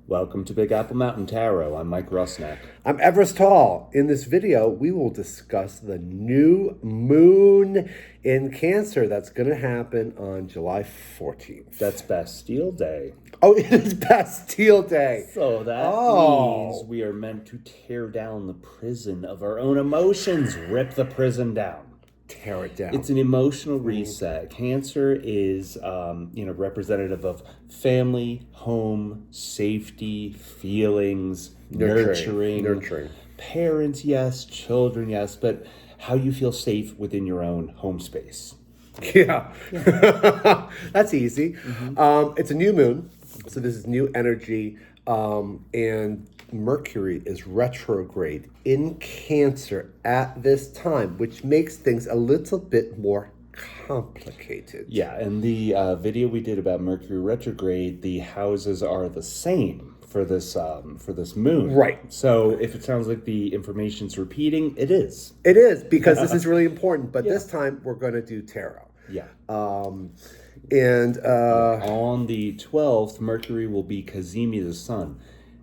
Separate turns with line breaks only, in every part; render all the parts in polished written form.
Welcome to Big Apple Mountain Tarot. I'm Mike Rusnak.
I'm Everest Hall. In this video, we will discuss the new moon in Cancer that's going to happen on July 14th.
That's Bastille Day.
Oh, it is Bastille Day.
So that means we are meant to tear down the prison of our own emotions. Rip the prison down.
Tear it down.
It's an emotional reset. Cancer is, representative of family, home, safety, feelings, nurturing. Parents, yes. Children, yes. But how you feel safe within your own home space.
Yeah. That's easy. It's a new moon. So this is new energy. And Mercury is retrograde in Cancer at this time, which makes things a little bit more complicated.
Yeah, and the video we did about Mercury retrograde, the houses are the same for this moon.
Right.
So if it sounds like the information's repeating, it is.
It is, because this is really important. But this time we're going to do tarot.
Yeah.
On
the 12th, Mercury will be Cazimi the sun.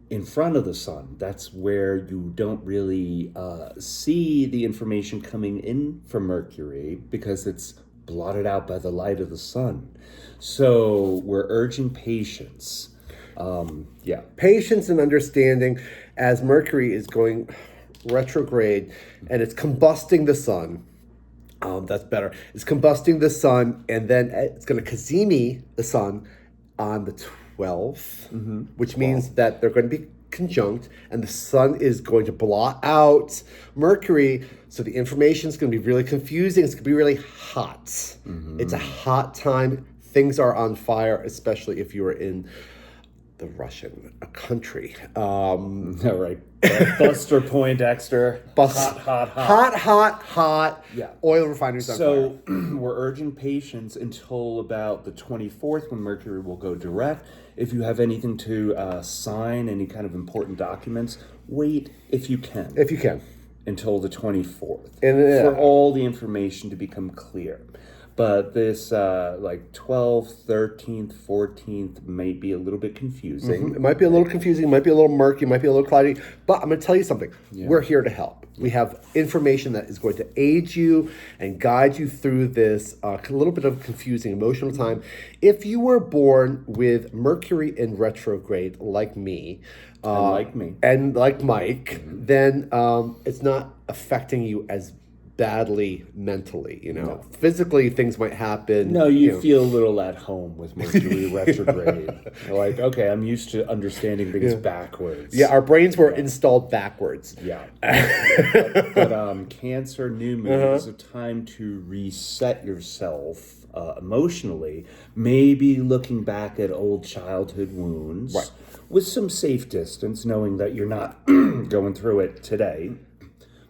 In front of the sun, that's where you don't really see the information coming in from Mercury because it's blotted out by the light of the sun. So we're urging patience.
Patience and understanding as Mercury is going retrograde and it's combusting the sun. That's better. It's combusting the sun, and then it's going to Cazimi the sun on the 12th, which means that they're going to be conjunct, and the sun is going to blot out Mercury, so the information is going to be really confusing. It's going to be really hot. It's a hot time. Things are on fire, especially if you are in the Russian country.
All right. Buster Poindexter.
Hot.
Yeah.
Oil refineries on fire.
So we're urging patience until about the 24th when Mercury will go direct. If you have anything to sign, any kind of important documents, wait if you can. Until the 24th. For all the information to become clear. But this 12th, 13th, 14th may be a little bit confusing.
It might be a little confusing, it might be a little murky, it might be a little cloudy, but I'm going to tell you something. We're here to help. We have information that is going to aid you and guide you through this a little bit of confusing emotional time. If you were born with Mercury in retrograde, like me, and like Mike, then it's not affecting you as badly mentally, No. Physically, things might happen.
No, you feel a little at home with Mercury retrograde. You're like, okay, I'm used to understanding things backwards.
Yeah, our brains were installed backwards.
Yeah. but Cancer new moon is a time to reset yourself emotionally. Maybe looking back at old childhood wounds with some safe distance, knowing that you're not going through it today.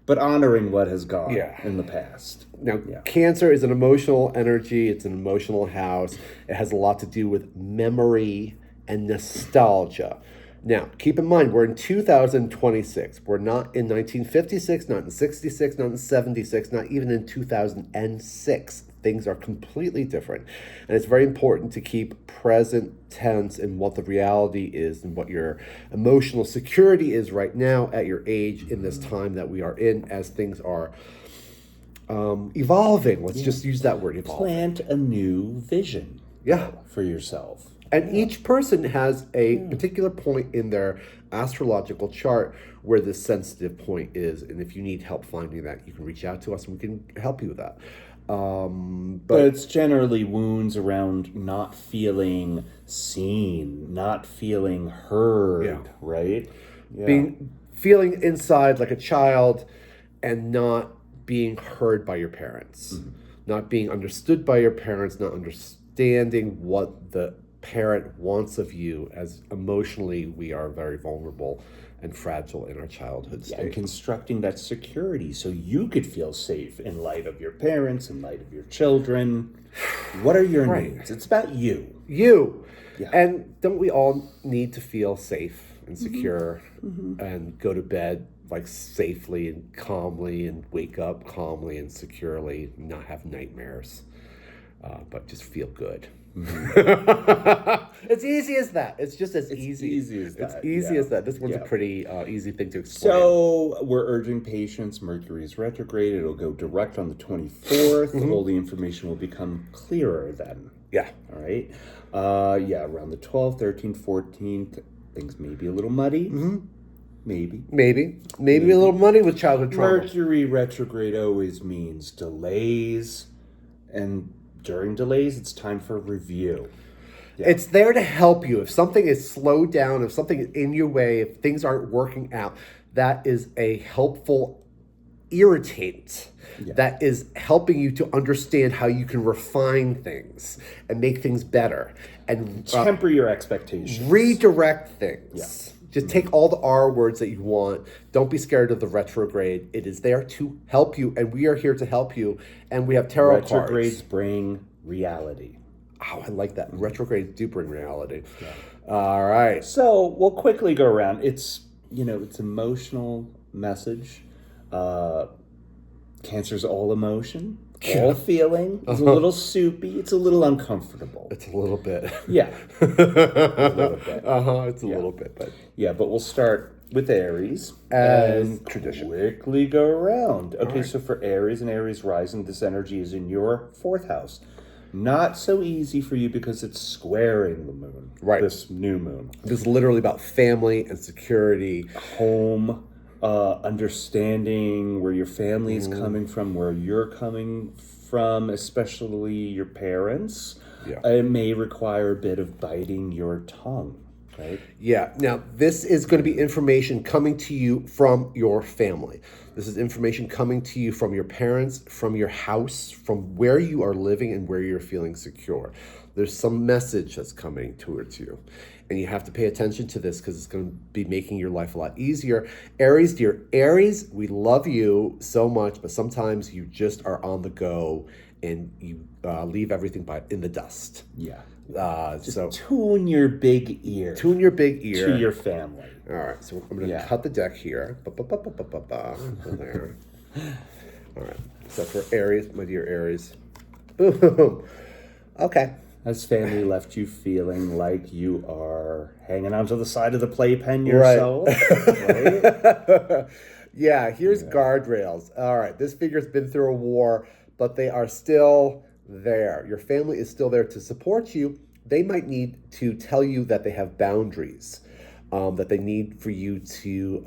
But honoring what has gone in the past.
Now, Cancer is an emotional energy. It's an emotional house. It has a lot to do with memory and nostalgia. Now, keep in mind, we're in 2026. We're not in 1956, not in 66, not in 76, not even in 2006. Things are completely different. And it's very important to keep present tense in what the reality is and what your emotional security is right now at your age in this time that we are in as things are evolving. Let's just use that word, evolving.
Plant a new vision for yourself.
And each person has a particular point in their astrological chart where this sensitive point is. And if you need help finding that, you can reach out to us and we can help you with that. But
it's generally wounds around not feeling seen, not feeling heard, right? Yeah.
Feeling inside like a child and not being heard by your parents, not being understood by your parents, not understanding what the parent wants of you, as emotionally we are very vulnerable and fragile in our childhood state.
And constructing that security so you could feel safe in light of your parents, in light of your children. What are your needs? It's about you.
Yeah. And don't we all need to feel safe and secure and go to bed like safely and calmly and wake up calmly and securely, not have nightmares, but just feel good? It's easy as that. It's just as easy.
Easy as that.
It's easy as that. This one's a pretty easy thing to explain.
So we're urging patience. Mercury is retrograde. It'll go direct on the 24th. All the information will become clearer then.
Yeah.
All right. Around the 12th, 13th, 14th, things may be a little muddy. Maybe a little muddy with childhood trauma. Mercury retrograde always means delays, and during delays, it's time for review. Yeah.
It's there to help you. If something is slowed down, if something is in your way, if things aren't working out, that is a helpful irritant. That is helping you to understand how you can refine things and make things better and
temper your expectations.
Redirect things. Just take all the R words that you want. Don't be scared of the retrograde. It is there to help you, and we are here to help you. And we have tarot cards.
Retrogrades bring reality.
Oh, I like that. Retrogrades do bring reality. Yeah. All right.
So we'll quickly go around. It's emotional message. Cancer's all emotion, all feeling. It's a little soupy. It's a little uncomfortable.
It's a little bit.
Yeah. A little bit.
It's a little bit, but
but we'll start with Aries
as tradition.
Quickly go around. Okay, so for Aries and Aries rising, this energy is in your 4th house. Not so easy for you because it's squaring the moon.
Right.
This new moon.
This is literally about family and security,
home. Understanding where your family is coming from, where you're coming from, especially your parents. It may require a bit of biting your tongue, right? Yeah.
Now, this is going to be information coming to you from your family. This is information coming to you from your parents, from your house, from where you are living and where you're feeling secure. There's some message that's coming towards you. And you have to pay attention to this because it's going to be making your life a lot easier. Aries, dear Aries, we love you so much, but sometimes you just are on the go and you leave everything in the dust.
Yeah.
So
tune your big ear.
Tune your big ear.
To your family.
All right. So I'm going to cut the deck here. There. All right. So for Aries, my dear Aries. Boom. Okay.
Has family left you feeling like you are hanging onto the side of the playpen yourself? Right?
Here's guardrails. All right, this figure's been through a war, but they are still there. Your family is still there to support you. They might need to tell you that they have boundaries, that they need for you to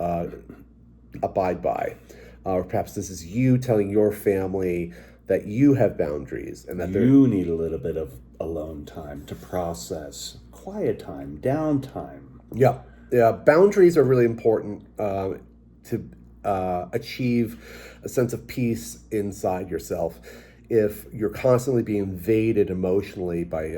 abide by. Or perhaps this is you telling your family that you have boundaries and that
you need a little bit of alone time to process, quiet time, downtime.
Yeah. Boundaries are really important to achieve a sense of peace inside yourself. If you're constantly being invaded emotionally by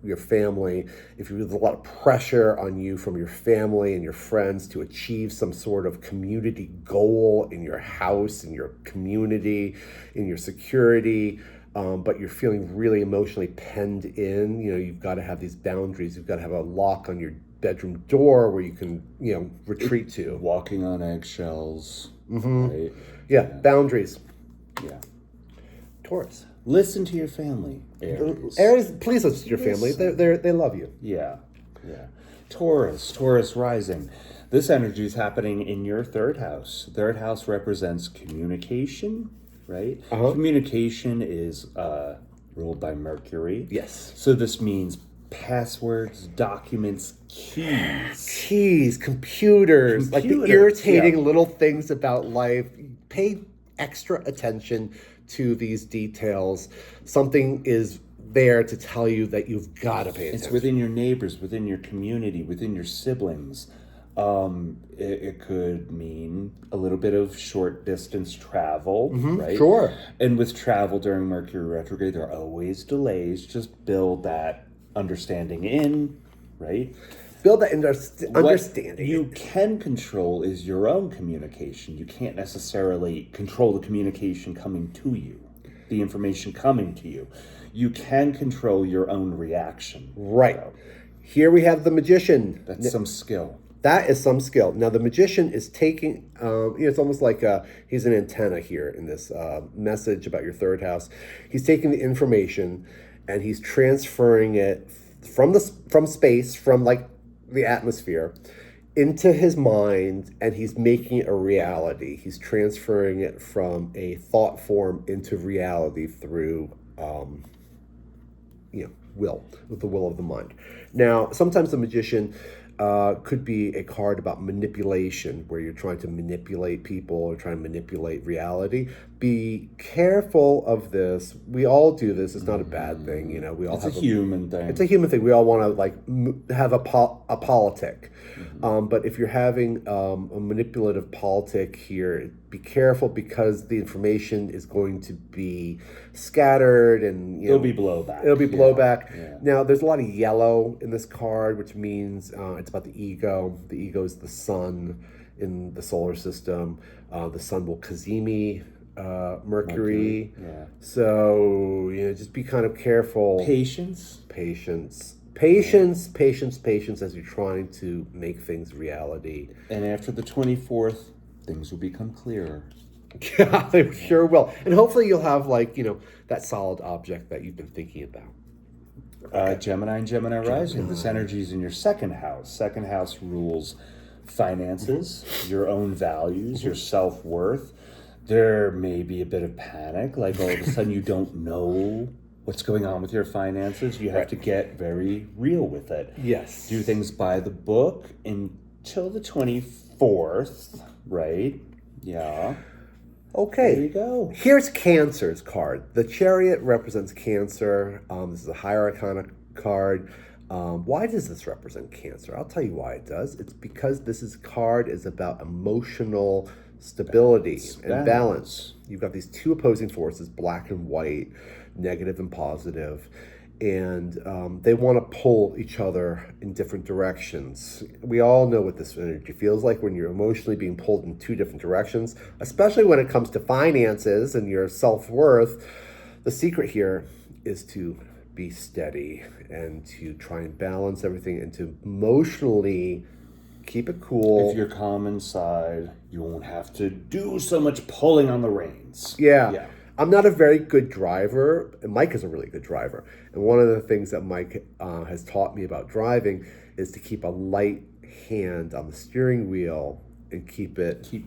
your family, if there's a lot of pressure on you from your family and your friends to achieve some sort of community goal in your house, in your community, in your security, but you're feeling really emotionally penned in, you've got to have these boundaries. You've got to have a lock on your bedroom door where you can, retreat to.
Walking on eggshells. Right?
Yeah, boundaries.
Yeah.
Taurus.
Listen to your family, Aries.
Aries, please listen to your family. They love you.
Yeah. Taurus rising. This energy is happening in your 3rd house. 3rd house represents communication, right? Communication is ruled by Mercury.
Yes.
So this means passwords, documents,
keys, computers, like the irritating little things about life. Pay extra attention to these details. Something is there to tell you that you've got to pay attention.
It's within your neighbors, within your community, within your siblings. It could mean a little bit of short distance travel, right?
Sure.
And with travel during Mercury retrograde, there are always delays. Just build that understanding in, right?
Build that understanding.
What you can control is your own communication. You can't necessarily control the communication coming to you, the information coming to you. You can control your own reaction.
Right. So, here we have the magician.
That's some skill.
That is some skill. Now, the magician is taking, it's almost like he's an antenna here in this message about your 3rd house. He's taking the information and he's transferring it from space, from like the atmosphere, into his mind, and he's making it a reality. He's transferring it from a thought form into reality through with the will of the mind. Now, sometimes the magician could be a card about manipulation, where you're trying to manipulate people or trying to manipulate reality. Be careful of this. We all do this. It's not a bad thing, We all
it's a human thing.
It's a human thing. We all want to have a politic. But if you're having a manipulative politic here, be careful, because the information is going to be scattered, and
it'll be blowback.
It'll be blowback.
Yeah.
Now, there's a lot of yellow in this card, which means it's about the ego. The ego is the sun in the solar system. The sun will Kazemi Mercury.
Yeah.
So, just be kind of careful.
Patience
as you're trying to make things reality.
And after the 24th, things will become clearer.
Yeah, they sure will. And hopefully you'll have that solid object that you've been thinking about. Okay.
Gemini and Gemini rising. This energy is in your second house. Second house rules finances, your own values, your self-worth. There may be a bit of panic, like all of a sudden you don't know what's going on with your finances. You have to get very real with it.
Yes.
Do things by the book until the 24th, right? Yeah.
Okay.
There you go.
Here's Cancer's card. The Chariot represents Cancer. This is a higher arcana card. Why does this represent Cancer? I'll tell you why it does. It's because this card is about emotional stability and balance. You've got these two opposing forces, black and white, negative and positive, and they want to pull each other in different directions. We all know what this energy feels like when you're emotionally being pulled in two different directions, especially when it comes to finances and your self-worth. The secret here is to be steady and to try and balance everything and to emotionally keep it cool.
If you're calm inside, you won't have to do so much pulling on the reins.
Yeah. I'm not a very good driver, and Mike is a really good driver. And one of the things that Mike has taught me about driving is to keep a light hand on the steering wheel and keep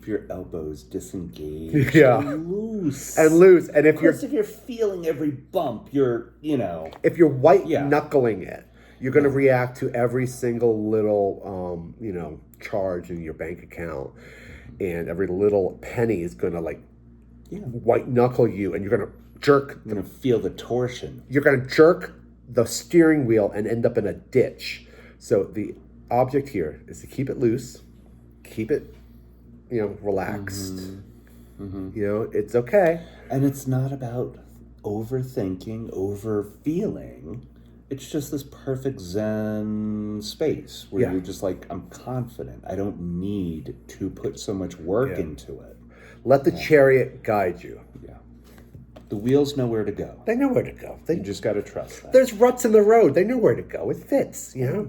your elbows disengaged.
And loose. And if
you're feeling every bump,
if you're white knuckling it, you're going to react to every single little charge in your bank account, and every little penny is going to white knuckle you, and you're going to jerk.
You're going to feel the torsion.
You're going to jerk the steering wheel and end up in a ditch. So the object here is to keep it loose, keep it, relaxed. It's okay.
And it's not about overthinking, overfeeling. It's just this perfect Zen space where you're just like, I'm confident. I don't need to put so much work into it.
Let the Chariot guide you.
Yeah. The wheels know where to go.
They know where to go.
You just got to trust that.
There's ruts in the road. They know where to go. It fits,
Yeah.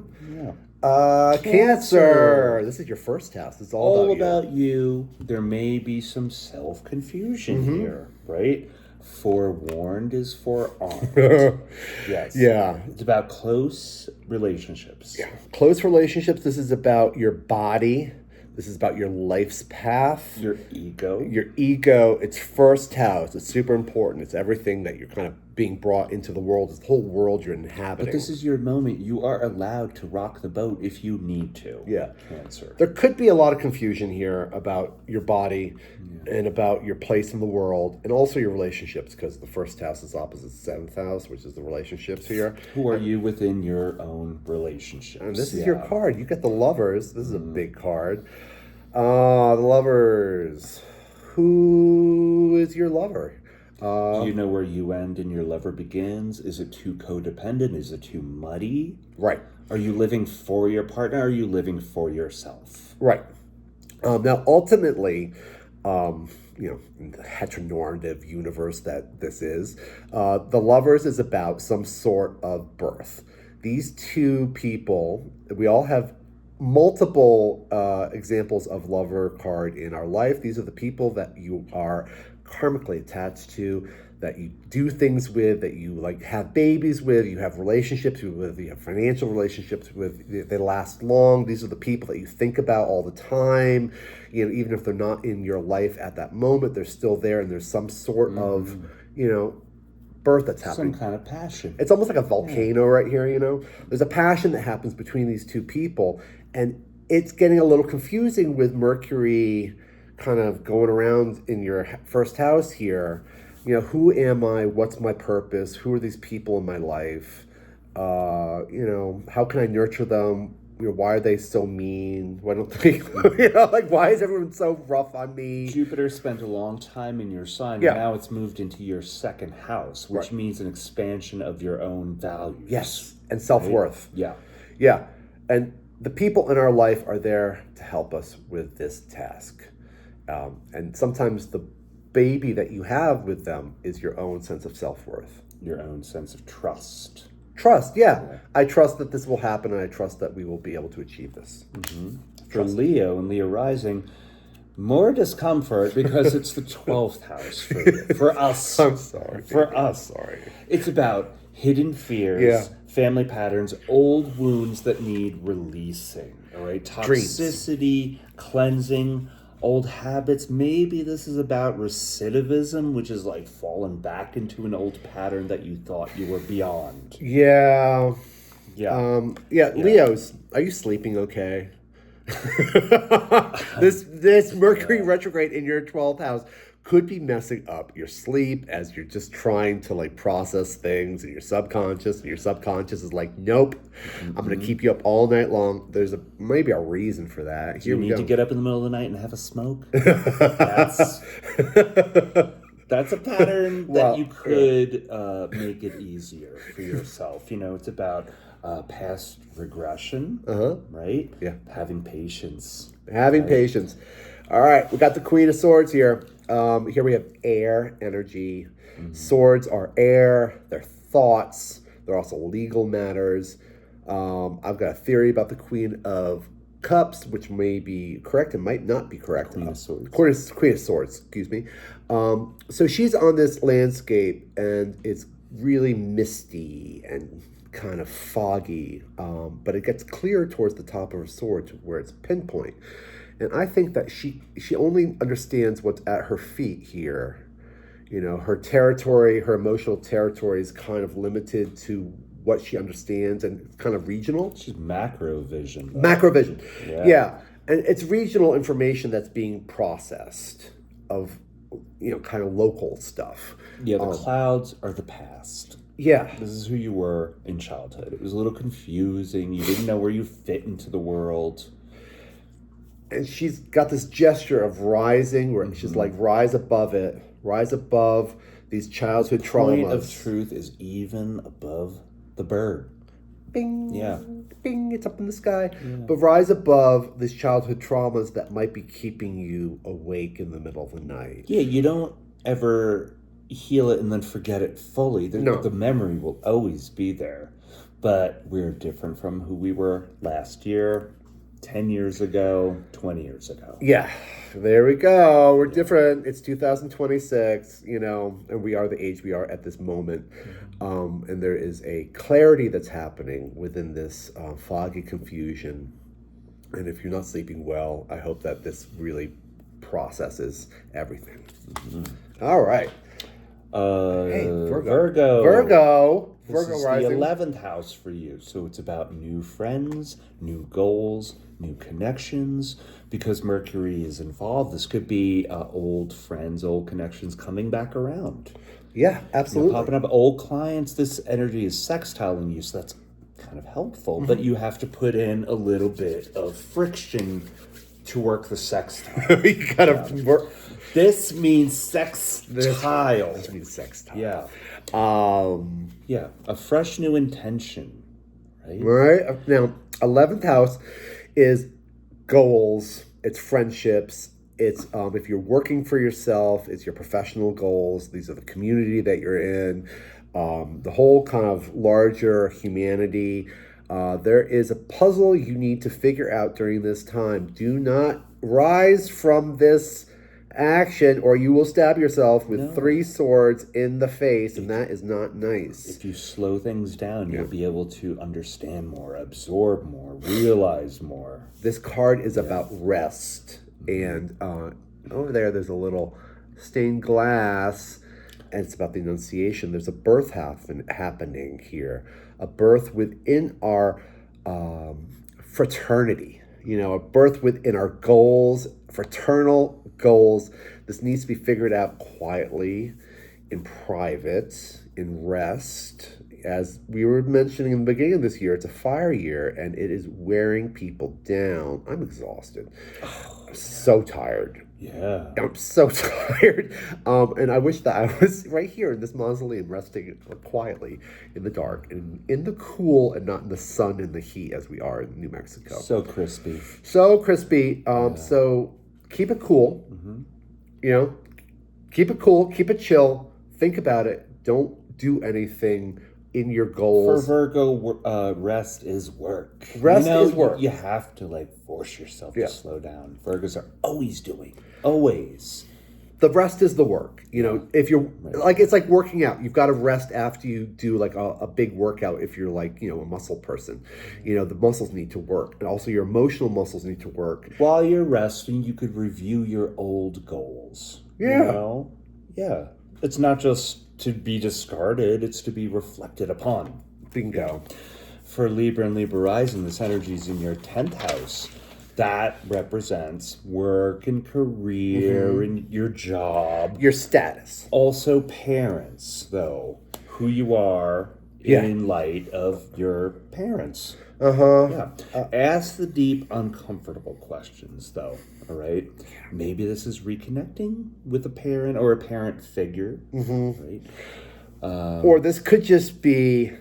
Cancer. This is your first house. It's all
about you. There may be some self-confusion here, right? Forewarned is forearmed. Yes.
Yeah.
It's about close relationships.
Yeah. Close relationships. This is about your body. This is about your life's path.
Your ego.
It's first house. It's super important. It's everything that you're kind of being brought into the world. It's the whole world you're inhabiting.
But this is your moment. You are allowed to rock the boat if you need to.
Yeah.
Cancer.
There could be a lot of confusion here about your body and about your place in the world, and also your relationships, because the first house is opposite the seventh house, which is the relationships here.
Who are you within your own relationships?
And this is your card. You get the Lovers. This is a big card. The Lovers. Who is your lover?
Do you know where you end and your lover begins? Is it too codependent? Is it too muddy?
Right.
Are you living for your partner? Or are you living for yourself?
Right. Now, ultimately, in the heteronormative universe that this is, the Lovers is about some sort of birth. These two people, we all have multiple examples of lover card in our life. These are the people that you are karmically attached to. that you do things with, that you like have babies with, you have relationships with, you have financial relationships with, they last long. These are the people that you think about all the time. You know, even if they're not in your life at that moment, they're still there, and there's some sort of, you know, birth that's happening.
Some kind of passion.
It's almost like a volcano right here, you know? There's a passion that happens between these two people, and it's getting a little confusing with Mercury kind of going around in your first house here. You know, who am I? What's my purpose? Who are these people in my life? You know, how can I nurture them? You know, why are they so mean? Why don't they, you know, like, why is everyone so rough on me?
Jupiter spent a long time in your sign, and now it's moved into your second house, which means an expansion of your own values.
Yes, and self-worth.
Right?
Yeah. And the people in our life are there to help us with this task. And sometimes the baby that you have with them is your own sense of self-worth.
Your own sense of trust.
Trust, yeah. I trust that this will happen, and I trust that we will be able to achieve this.
For Leo and Leo rising, more discomfort because it's the 12th house for us.
I'm sorry.
For us.
Sorry.
It's about hidden fears, family patterns, old wounds that need releasing. All right, toxicity, cleansing, old habits. Maybe this is about recidivism, which is like falling back into an old pattern that you thought you were beyond.
Yeah.
Yeah.
Leos, are you sleeping okay? This Mercury retrograde in your 12th house could be messing up your sleep as you're just trying to like process things in your subconscious, and your subconscious is like, nope, I'm going to keep you up all night long. There's maybe a reason for that.
Do you need to get up in the middle of the night and have a smoke? That's a pattern that you could make it easier for yourself. You know, it's about past regression, right?
Yeah.
Having patience.
Patience. All right, we got the Queen of Swords here. Here we have air energy. Swords are air. They're thoughts. They're also legal matters. I've got a theory about the Queen of Cups, which may be correct and might not be correct.
Queen of Swords.
Queen of Swords, excuse me. So she's on this landscape, and it's really misty and kind of foggy, but it gets clear towards the top of her sword to where it's pinpoint. And I think that she only understands what's at her feet here. You know, her territory, her emotional territory is kind of limited to what she understands, and it's kind of regional.
She's macro vision.
Macro vision. Yeah. And it's regional information that's being processed of, you know, kind of local stuff.
Yeah, the clouds are the past.
Yeah.
This is who you were in childhood. It was a little confusing. You didn't know where you fit into the world.
And she's got this gesture of rising, where she's like, rise above it. Rise above these childhood traumas.
The point of truth is even above the bird.
Bing.
Yeah.
Bing. It's up in the sky. Yeah. But rise above these childhood traumas that might be keeping you awake in the middle of the night.
Yeah, you don't ever heal it and then forget it fully. The memory will always be there. But we're different from who we were last year, 10 years ago, 20 years ago.
Yeah, there we go. We're different. It's 2026, you know, and we are the age we are at this moment. And there is a clarity that's happening within this foggy confusion. And if you're not sleeping well, I hope that this really processes everything. All right.
Hey,
Virgo.
This
Virgo
is
rising.
the 11th house for you. So it's about new friends, new goals, new connections. Because Mercury is involved, this could be old friends, old connections coming back around.
Yeah, absolutely.
You know, popping up old clients. This energy is sextiling you, so that's kind of helpful. But you have to put in a little bit of friction to work the sextile.
You gotta work.
This means sextile.
This means sextile.
Yeah. Yeah, a fresh new intention, right?
Right. Now, 11th house is goals, it's friendships, it's if you're working for yourself, it's your professional goals. These are the community that you're in, the whole kind of larger humanity. There is a puzzle you need to figure out during this time. Do not rise from this action, or you will stab yourself with 3 swords in the face, and that is not nice.
If you slow things down, you'll be able to understand more, absorb more, realize more.
This card is about rest, and over there's a little stained glass, and it's about the Annunciation. There's a birth happening here, a birth within our fraternity, a birth within our goals, fraternal goals. This needs to be figured out quietly, in private, in rest. As we were mentioning in the beginning of this year, it's a fire year, and it is wearing people down. I'm exhausted. I'm so tired.
Yeah.
I'm so tired. And I wish that I was right here in this mausoleum, resting quietly in the dark and in the cool, and not in the sun and the heat as we are in New Mexico.
So crispy.
So crispy. So keep it cool. Keep it cool. Keep it chill. Think about it. Don't do anything in your goals.
For Virgo, rest is work.
Rest is work.
You have to force yourself to slow down. Virgos are always doing. Always.
The rest is the work. If you're it's like working out. You've got to rest after you do a big workout. If you're a muscle person, the muscles need to work, and also your emotional muscles need to work.
While you're resting, you could review your old goals.
Yeah.
Yeah. It's not just to be discarded, it's to be reflected upon.
Bingo.
For Libra and Libra rising, this energy is in your 10th house. That represents work and career and your job.
Your status.
Also parents, though. Who you are in light of your parents. Ask the deep, uncomfortable questions, though. All right? Maybe this is reconnecting with a parent or a parent figure. Right?
Or this could just be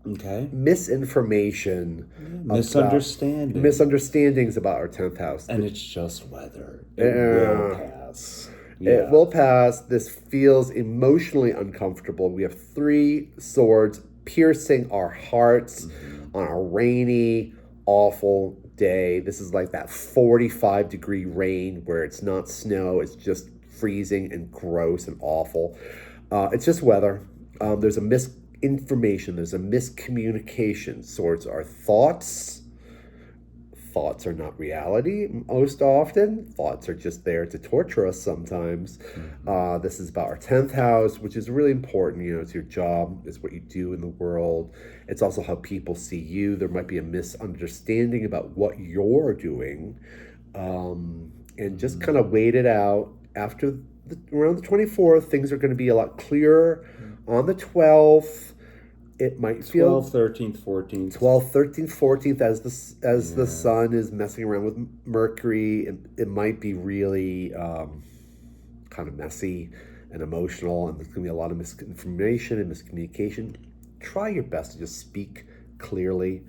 misinformation.
Misunderstandings about our 10th house.
And it's just weather. It will pass.
It will pass. This feels emotionally uncomfortable. We have 3 swords piercing our hearts on a rainy, awful day. This is like that 45-degree rain where it's not snow, it's just freezing and gross and awful. It's just weather. There's a misinformation, there's a miscommunication. Swords are thoughts. Thoughts are not reality most often. Thoughts are just there to torture us sometimes. This is about our 10th house, which is really important. It's your job. It's what you do in the world. It's also how people see you. There might be a misunderstanding about what you're doing. And just kind of wait it out. After around the 24th, things are going to be a lot clearer. On the 12th, it might feel
13th, 14th.
12th, 13th, 14th, as the sun is messing around with Mercury. It might be really kind of messy and emotional, and there's going to be a lot of misinformation and miscommunication. Try your best to just speak clearly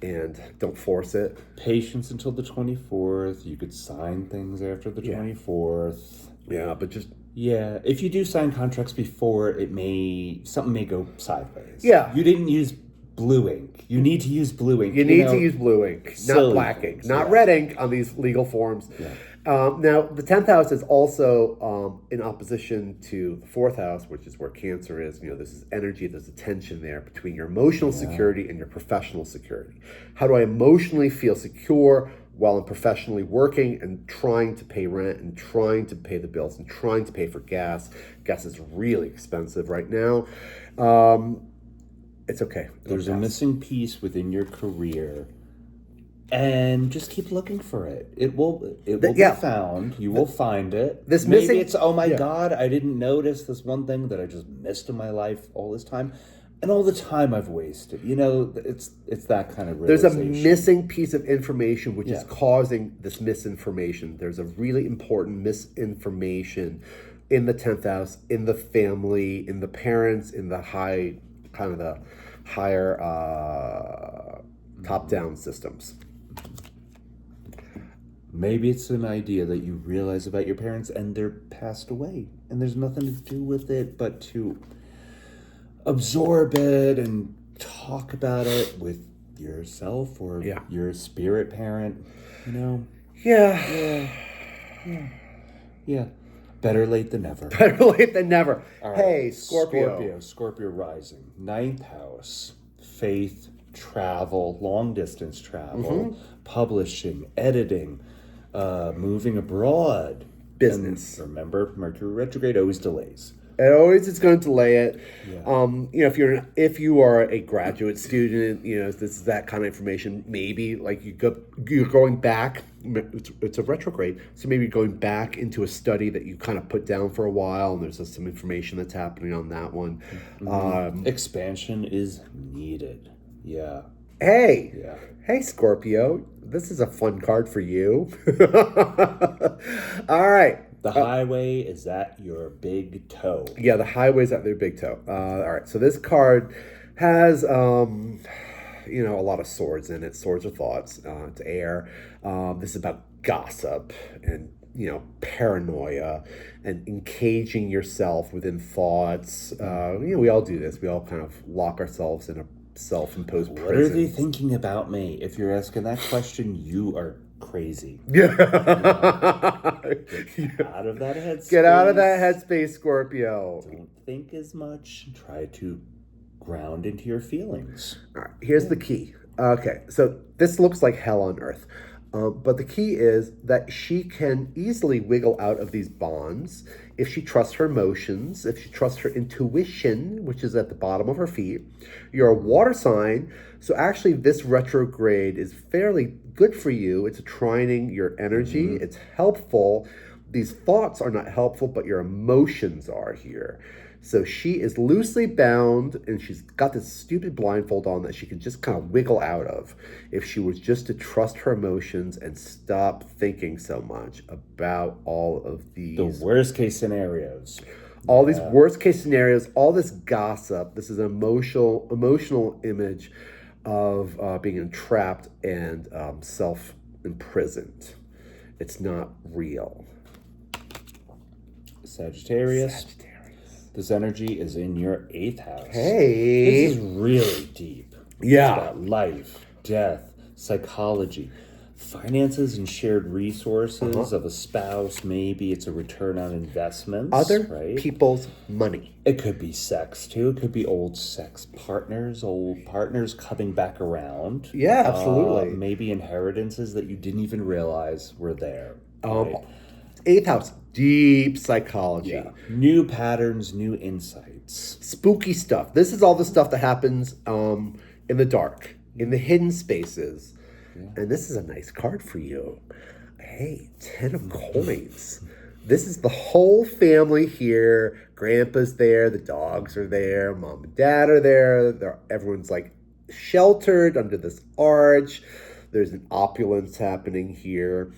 and don't force it.
Patience until the 24th. You could sign things after the 24th.
Yeah, but just...
Yeah, if you do sign contracts before, something may go sideways.
Yeah.
You didn't use blue ink. You need to use blue ink.
You need to use blue ink, not black ink, not red ink on these legal forms.
Yeah.
Now, the 10th house is also in opposition to the 4th house, which is where Cancer is. This is energy. There's a tension there between your emotional security and your professional security. How do I emotionally feel secure while I'm professionally working and trying to pay rent and trying to pay the bills and trying to pay for gas? Gas is really expensive right now. It's okay.
There's a missing piece within your career. And just keep looking for it. It will be found. You will find it. Maybe it's, oh my God, I didn't notice this one thing that I just missed in my life all this time. And all the time I've wasted. It's that kind of realization.
There's a missing piece of information which is causing this misinformation. There's a really important misinformation in the 10th house, in the family, in the parents, in the higher top-down systems.
Maybe it's an idea that you realize about your parents and they're passed away. And there's nothing to do with it but to absorb it and talk about it with yourself or your spirit parent,
Yeah.
Yeah. Better late than never.
Better late than never.
All right.
Hey, Scorpio.
Scorpio rising. Ninth house. Faith, travel, long distance travel, publishing, editing, moving abroad.
Business.
And remember, Mercury retrograde always delays.
It always is going to delay it.
Yeah.
If you are a graduate student, this is that kind of information. Maybe like you're going back. It's a retrograde, so maybe you're going back into a study that you kind of put down for a while, and there's just some information that's happening on that one.
Expansion is needed. Yeah.
Hey.
Yeah.
Hey, Scorpio. This is a fun card for you. All right.
The highway is at your big toe.
Yeah, the highway's at their big toe. All right, so this card has, a lot of swords in it. Swords are thoughts. It's air. This is about gossip and, paranoia and encaging yourself within thoughts. We all do this. We all kind of lock ourselves in a self-imposed prison.
What are they thinking about me? If you're asking that question, you are crazy.
Yeah.
Get out of that headspace.
Get out of that headspace, Scorpio.
Don't think as much. Try to ground into your feelings.
All right, here's the key. Okay, so this looks like hell on earth. But the key is that she can easily wiggle out of these bonds if she trusts her emotions, if she trusts her intuition, which is at the bottom of her feet. You're a water sign, so actually this retrograde is fairly good for you. It's trining your energy. It's helpful. These thoughts are not helpful, but your emotions are here. So she is loosely bound, and she's got this stupid blindfold on that she can just kind of wiggle out of if she was just to trust her emotions and stop thinking so much about all of these.
The worst case scenarios.
All these worst case scenarios, all this gossip. This is an emotional image of being entrapped and self-imprisoned. It's not real.
Sagittarius. This energy is in your 8th house.
Hey.
This is really deep.
Yeah.
It's about life, death, psychology, finances and shared resources of a spouse. Maybe it's a return on investments.
Other people's money.
It could be sex, too. It could be old partners coming back around.
Yeah, absolutely.
Maybe inheritances that you didn't even realize were there. Right?
8th house. Deep psychology.
Yeah. New patterns, new insights.
Spooky stuff. This is all the stuff that happens in the dark, in the hidden spaces. Yeah. And this is a nice card for you. Hey, 10 of coins. This is the whole family here. Grandpa's there. The dogs are there. Mom and dad are there. Everyone's like sheltered under this arch. There's an opulence happening here.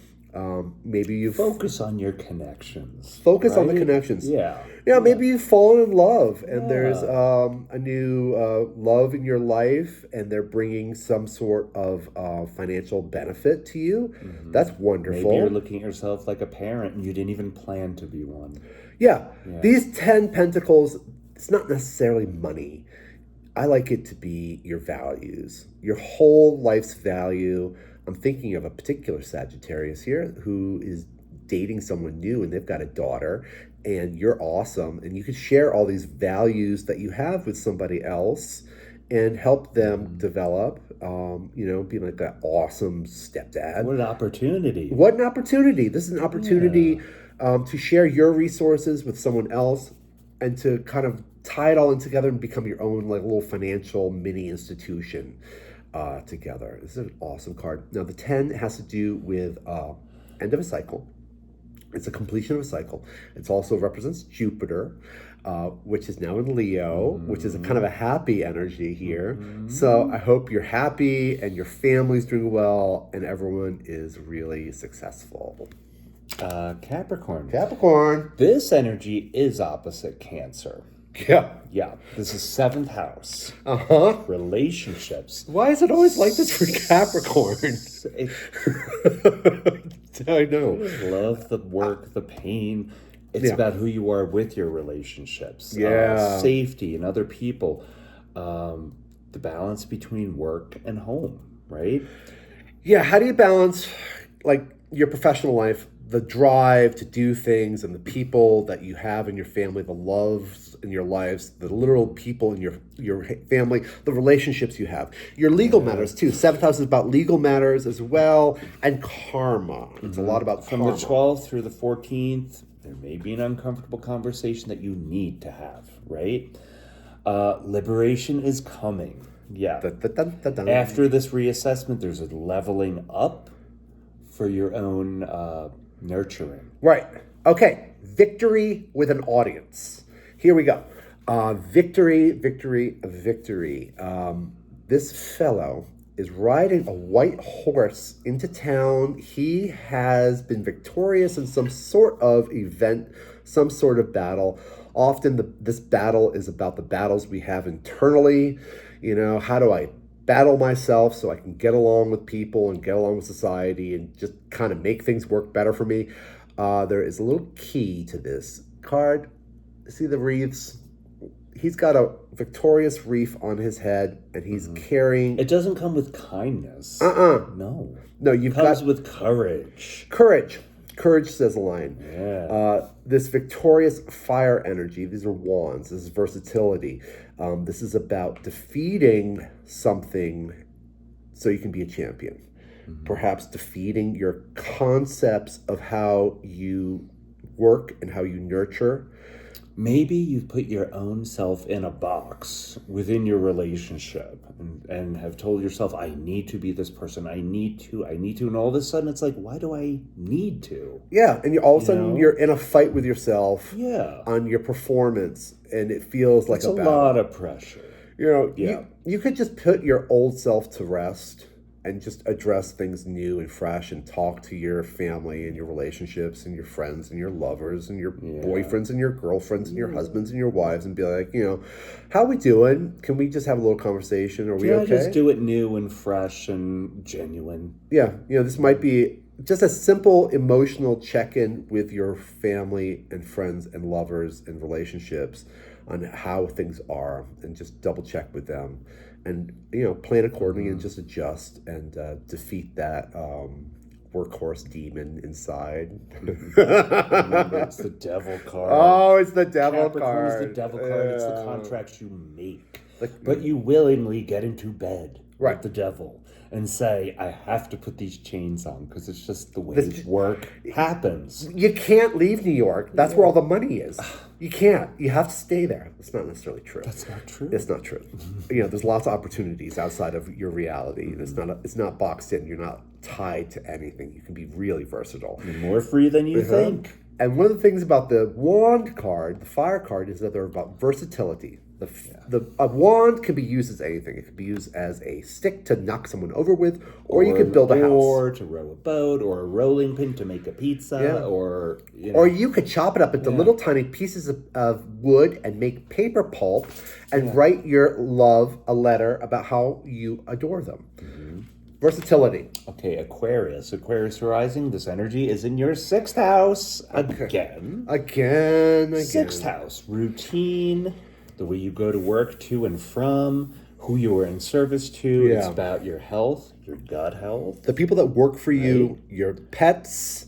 Maybe you
focus on your connections.
Focus on the connections.
Yeah.
Maybe you've fallen in love, and there's a new love in your life, and they're bringing some sort of financial benefit to you. That's wonderful.
Maybe you're looking at yourself like a parent, and you didn't even plan to be one.
Yeah. These 10 pentacles, it's not necessarily money. I like it to be your values, your whole life's value. I'm thinking of a particular Sagittarius here who is dating someone new, and they've got a daughter, and you're awesome, and you can share all these values that you have with somebody else and help them develop, be like that awesome stepdad.
What an opportunity.
What an opportunity. This is an opportunity to share your resources with someone else and to kind of tie it all in together and become your own like little financial mini institution. Together. This is an awesome card. Now, the 10 has to do with end of a cycle. It's a completion of a cycle. It also represents Jupiter, which is now in Leo, which is a kind of a happy energy here. So I hope you're happy and your family's doing well and everyone is really successful.
Capricorn. This energy is opposite Cancer. Yeah. This is 7th house. Relationships.
Why is it always like this for Capricorn? I know.
Love, the work, the pain. It's about who you are with your relationships. Safety and other people. The balance between work and home, right?
Yeah. How do you balance like your professional life the drive to do things and the people that you have in your family, the loves in your lives, the literal people in your family, the relationships you have. Your legal matters too. 7th house is about legal matters as well, and karma. It's a lot about
From
karma.
the 12th through the 14th, there may be an uncomfortable conversation that you need to have, right? Liberation is coming. Yeah. After this reassessment, there's a leveling up for your own nurturing.
Right. Okay. Victory with an audience. Here we go. Victory. This fellow is riding a white horse into town. He has been victorious in some sort of event, some sort of battle. Often this battle is about the battles we have internally. You know, how do I battle myself so I can get along with people and get along with society and just kind of make things work better for me? There is a little key to this card. See the wreaths? He's got a victorious wreath on his head, and he's carrying...
It doesn't come with kindness. No.
No,
It comes with courage.
Courage, says a lion.
Yeah.
This victorious fire energy, these are wands, this is versatility. This is about defeating something so you can be a champion. Perhaps defeating your concepts of how you work and how you nurture.
Maybe you've put your own self in a box within your relationship and have told yourself, I need to be this person. I need to. And all of a sudden it's like, why do I need to?
Yeah. And all of a sudden you're in a fight with yourself on your performance. And it feels like
it's
a battle.
Lot of pressure.
You know, you could just put your old self to rest and just address things new and fresh and talk to your family and your relationships and your friends and your lovers and your boyfriends and your girlfriends and your husbands and your wives and be like, you know, how we doing? Can we just have a little conversation? Are we okay?
Just do it new and fresh and genuine.
Yeah. You know, this might be just a simple emotional check-in with your family and friends and lovers and relationships on how things are, and just double check with them. And, you know, plan accordingly and just adjust and defeat that workhorse demon inside.
Remember, it's the devil card.
Oh, it's the devil
Capricorn
card.
is the devil card. It's the contracts you make. But you willingly get into bed with the devil and say, I have to put these chains on because it's just the way work happens.
You can't leave New York. That's where all the money is. You can't. You have to stay there. That's not necessarily true.
That's not true.
It's not true. You know, there's lots of opportunities outside of your reality. It's not boxed in. You're not tied to anything. You can be really versatile.
You're more free than you think.
And one of the things about the wand card, the fire card, is that they're about versatility. A wand can be used as anything. It can be used as a stick to knock someone over with, or you can build a house.
Or to row a boat, or a rolling pin to make a pizza, or... You know.
Or you could chop it up into little tiny pieces of wood and make paper pulp and write your love a letter about how you adore them. Versatility.
Okay, Aquarius. Aquarius rising, this energy is in your 6th house. Again.
6th
house. Routine. The way you go to work, to and from, who you are in service to. It's about your health, your gut health.
The people that work for you, your pets.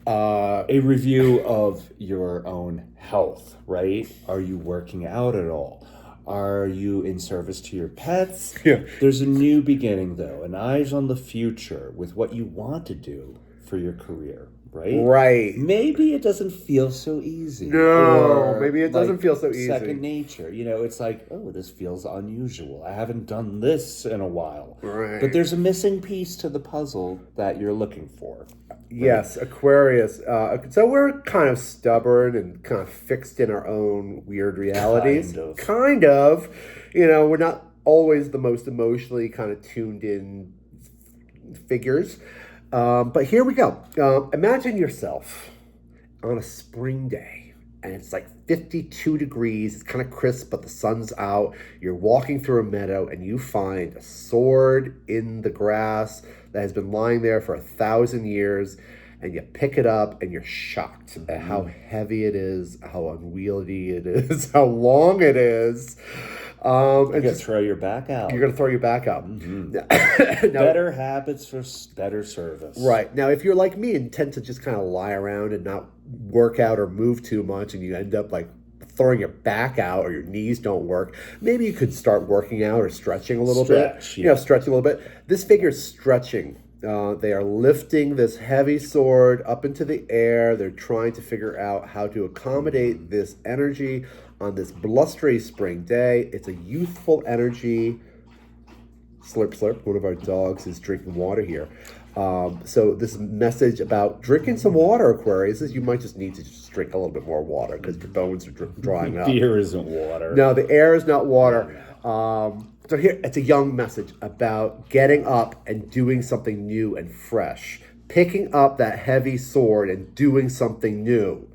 A review of your own health, right? Are you working out at all? Are you in service to your pets?
Yeah.
There's a new beginning, though, and eyes on the future with what you want to do for your career. Right? Maybe it doesn't feel so easy.
No, maybe it doesn't feel so easy.
Second nature. You know, it's like, oh, this feels unusual. I haven't done this in a while.
Right.
But there's a missing piece to the puzzle that you're looking for. Right?
Yes, Aquarius. So we're kind of stubborn and kind of fixed in our own weird realities. Kind of. You know, we're not always the most emotionally kind of tuned in figures. But here we go. Imagine yourself on a spring day, and it's like 52 degrees. It's kind of crisp, but the sun's out. You're walking through a meadow, and you find a sword in the grass that has been lying there for 1,000 years. and you pick it up and you're shocked at how heavy it is, how unwieldy it is, how long it is.
You're going to throw your back out.
You're going to throw your back out.
Now, better habits for better service.
Right. Now, if you're like me and tend to just kind of lie around and not work out or move too much, and you end up like throwing your back out or your knees don't work, maybe you could start working out or stretching a little bit.
Yeah.
Stretching a little bit. This figure is stretching. They are lifting this heavy sword up into the air. They're trying to figure out how to accommodate this energy on this blustery spring day. It's a youthful energy. Slurp, slurp. One of our dogs is drinking water here. So this message about drinking some water, Aquarius, is you might just need to just drink a little bit more water because your bones are drying up.
Beer isn't water.
No, the air is not water. So here, it's a young message about getting up and doing something new and fresh. Picking up that heavy sword and doing something new.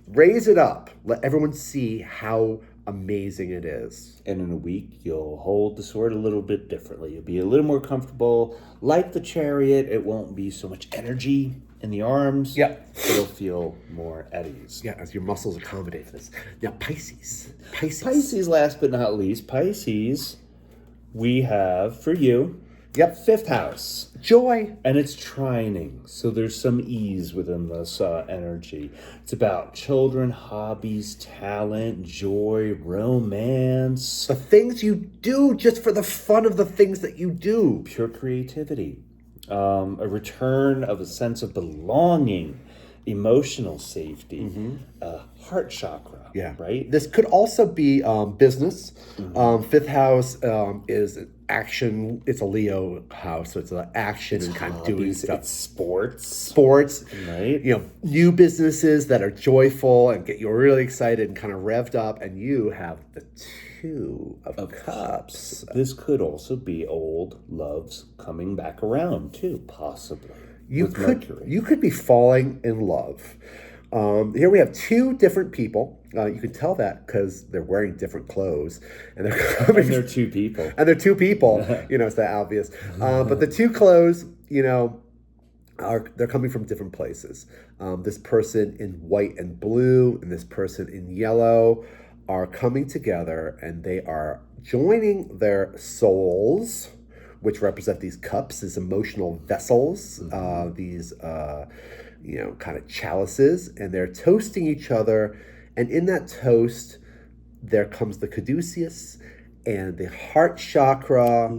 Raise it up. Let everyone see how amazing it is.
And in a week, you'll hold the sword a little bit differently. You'll be a little more comfortable. Like the chariot, it won't be so much energy in the arms.
Yep.
It'll feel more at ease.
Yeah, as your muscles accommodate for this. Now, Pisces.
Pisces, last but not least. Pisces, we have, for you, fifth house.
Joy.
And it's trining, so there's some ease within this energy. It's about children, hobbies, talent, joy, romance.
The things you do just for the fun of the things that you do.
Pure creativity. A return of a sense of belonging, emotional safety, heart chakra.
Yeah.
Right?
This could also be business. Fifth house is action. It's a Leo house, so it's an action and kind of doing stuff.
It's sports.
Sports.
Right.
New businesses that are joyful and get you really excited and kind of revved up. And you have the Two of Cups.
This could also be old loves coming back around too, possibly.
You could be falling in love. Here we have two different people. You can tell that because they're wearing different clothes, and
they're two people.
And they're two people. It's that obvious. But the two clothes, they're coming from different places. This person in white and blue, and this person in yellow, are coming together, and they are joining their souls, which represent these cups, these emotional vessels, these kind of chalices, and they're toasting each other. And in that toast, there comes the caduceus and the heart chakra.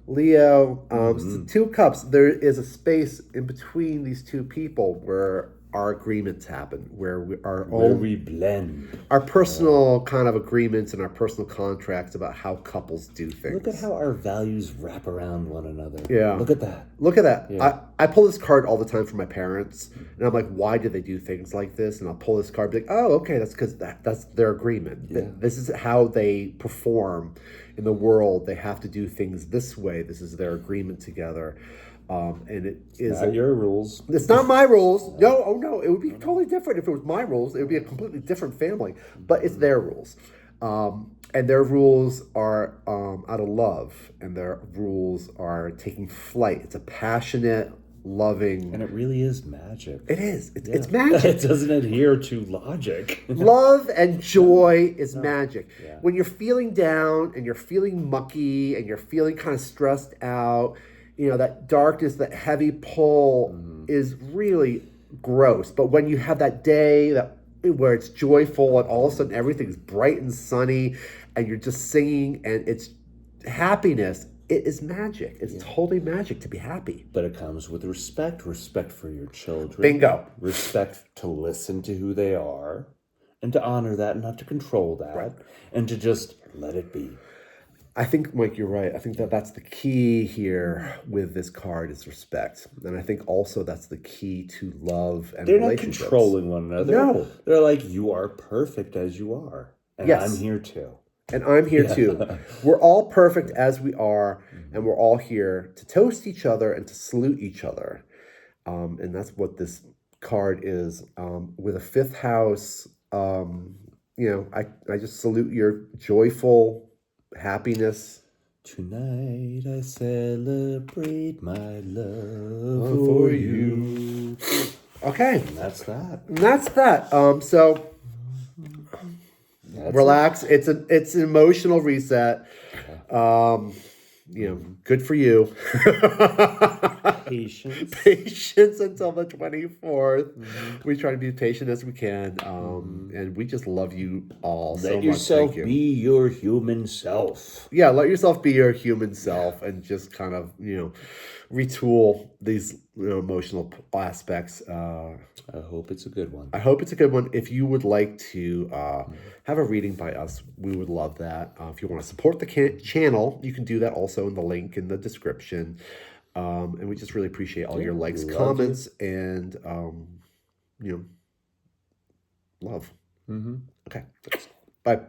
Leo. So two cups. There is a space in between these two people where our agreements happen, where we
blend
our personal kind of agreements and our personal contracts about how couples do things.
Look at how our values wrap around one another.
Yeah.
Look at that.
Yeah. I pull this card all the time for my parents, and I'm like, why do they do things like this? And I'll pull this card and be like, oh, okay, that's because that's their agreement. Yeah. This is how they perform in the world. They have to do things this way. This is their agreement together. And it is
not your rules.
It's not my rules. No, it would be totally different if it was my rules. It would be a completely different family, but it's their rules. And their rules are out of love, and their rules are taking flight. It's a passionate, loving,
and it really is magic.
It is. It's magic.
It doesn't adhere to logic.
Love and joy is magic. Yeah. When you're feeling down and you're feeling mucky and you're feeling kind of stressed out, that darkness, that heavy pull is really gross. But when you have that day where it's joyful and all of a sudden everything's bright and sunny and you're just singing and it's happiness, it is magic. It's totally magic to be happy.
But it comes with respect for your children.
Bingo.
Respect to listen to who they are and to honor that, not to control that, and to just let it be.
I think, Mike, you're right. I think that's the key here with this card is respect. And I think also that's the key to love and relationships.
They're not controlling one another.
No.
They're like, you are perfect as you are. And I'm here too.
And I'm here too. We're all perfect as we are. And we're all here to toast each other and to salute each other. And that's what this card is. With a fifth house, I just salute your joyful happiness.
Tonight I celebrate my love for you.
Okay.
And that's that.
And that's that. So
That's
relax. It's an emotional reset. Good for you.
Patience.
Patience until the 24th. We try to be as patient as we can. And we just love you all so much.
Let yourself be your human self.
Yeah, let yourself be your human self and just kind of, retool these emotional aspects.
I hope it's a good one.
I hope it's a good one. If you would like to have a reading by us, we would love that. If you want to support the channel, you can do that also in the link in the description. And we just really appreciate all your likes, comments, and love. Okay. Bye.